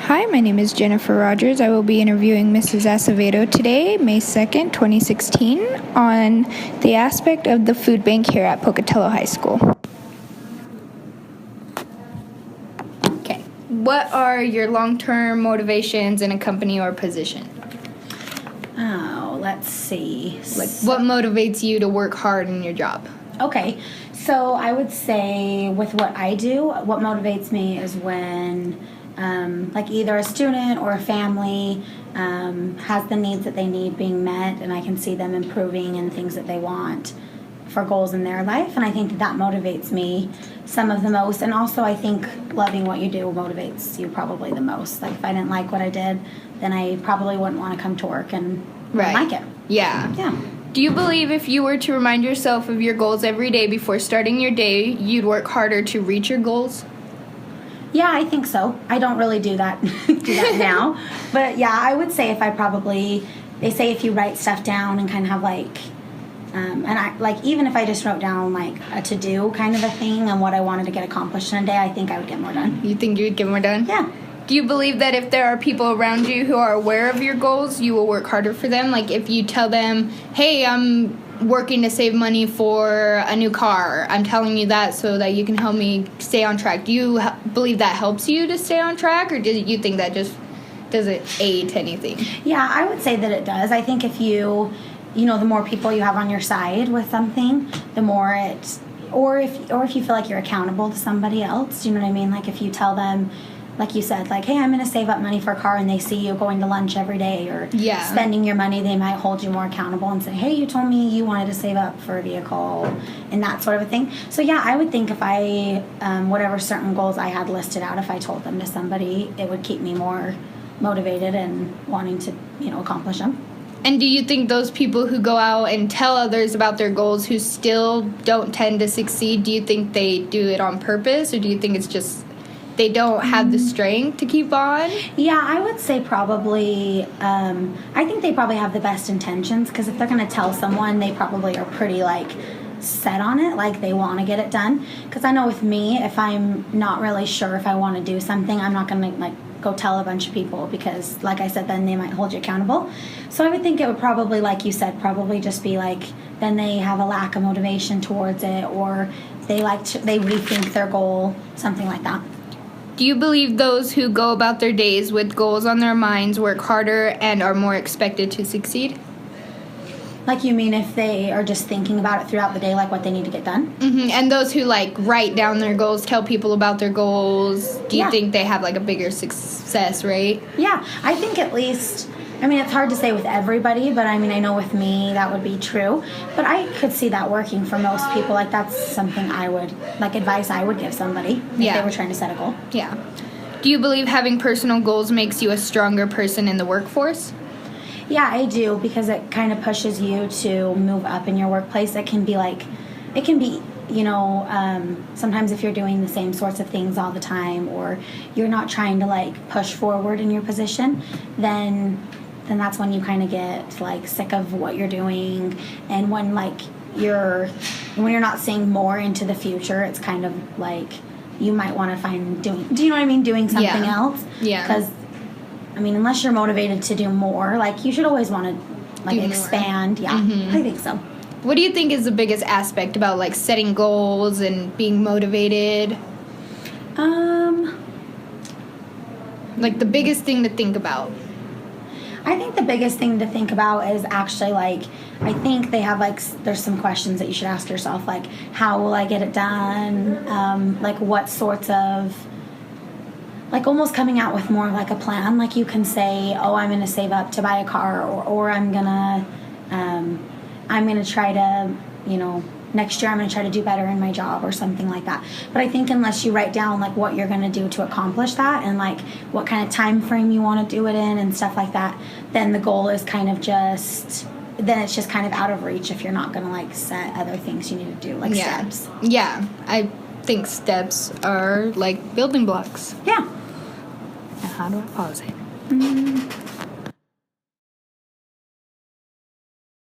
Hi, my name is Jennifer Rodgers. I will be interviewing Mrs. Acevedo today, May 2nd, 2016, on the aspect of the food bank here at Pocatello High School. Okay. What are your long-term motivations in a company or position? Oh, let's see. What motivates you to work hard in your job? Okay, so I would say with what I do, what motivates me is when either a student or a family has the needs that they need being met, and I can see them improving and things that they want for goals in their life, and I think that motivates me some of the most. And also I think loving what you do motivates you probably the most. Like if I didn't like what I did, then I probably wouldn't want to come to work and like it. Yeah. Do you believe if you were to remind yourself of your goals every day before starting your day, you'd work harder to reach your goals? Yeah, I think so. I don't really do that now. But yeah, I would say they say if you write stuff down and kind of have even if I just wrote down like a to-do kind of a thing and what I wanted to get accomplished in a day, I think I would get more done. You think you would get more done? Yeah. Do you believe that if there are people around you who are aware of your goals, you will work harder for them? Like if you tell them, hey, I'm working to save money for a new car, I'm telling you that so that you can help me stay on track. Do you believe that helps you to stay on track, or do you think that just doesn't aid to anything? Yeah, I would say that it does. I think if the more people you have on your side with something, the more or if you feel like you're accountable to somebody else, do you know what I mean? Like if you tell them, like you said, like, hey, I'm going to save up money for a car, and they see you going to lunch every day or spending your money, they might hold you more accountable and say, hey, you told me you wanted to save up for a vehicle and that sort of a thing. So, yeah, I would think if I, whatever certain goals I had listed out, if I told them to somebody, it would keep me more motivated and wanting to, accomplish them. And do you think those people who go out and tell others about their goals who still don't tend to succeed, do you think they do it on purpose, or do you think it's just they don't have the strength to keep on? Yeah, I would say probably, I think they probably have the best intentions, because if they're going to tell someone, they probably are pretty, set on it, like they want to get it done. Because I know with me, if I'm not really sure if I want to do something, I'm not going to, go tell a bunch of people, because, like I said, then they might hold you accountable. So I would think it would probably, like you said, probably just be then they have a lack of motivation towards it, or they rethink their goal, something like that. Do you believe those who go about their days with goals on their minds work harder and are more expected to succeed? Like you mean if they are just thinking about it throughout the day, like what they need to get done? Mm-hmm. And those who write down their goals, tell people about their goals, do you think they have a bigger success rate? Yeah, I think at least, it's hard to say with everybody, but I know with me that would be true. But I could see that working for most people. That's something I would, advice I would give somebody if they were trying to set a goal. Yeah. Do you believe having personal goals makes you a stronger person in the workforce? Yeah, I do, because it kind of pushes you to move up in your workplace. It can be sometimes if you're doing the same sorts of things all the time, or you're not trying to push forward in your position, then that's when you kind of get sick of what you're doing. And when you're not seeing more into the future, it's kind of you might want to find doing something else. Yeah. Because unless you're motivated to do more, you should always want to expand. Yeah, I think so. What do you think is the biggest aspect about setting goals and being motivated? The biggest thing to think about. I think the biggest thing to think about is actually I think they have there's some questions that you should ask yourself, how will I get it done? What sorts of almost coming out with more of a plan. You can say, I'm going to save up to buy a car, or I'm going to try to, next year I'm going to try to do better in my job, or something like that. But I think unless you write down what you're going to do to accomplish that, and what kind of time frame you want to do it in and stuff like that, then the goal is kind of just, then it's just kind of out of reach if you're not going to set other things you need to do, steps. Yeah, I think steps are building blocks. Yeah. Now how do I pause it?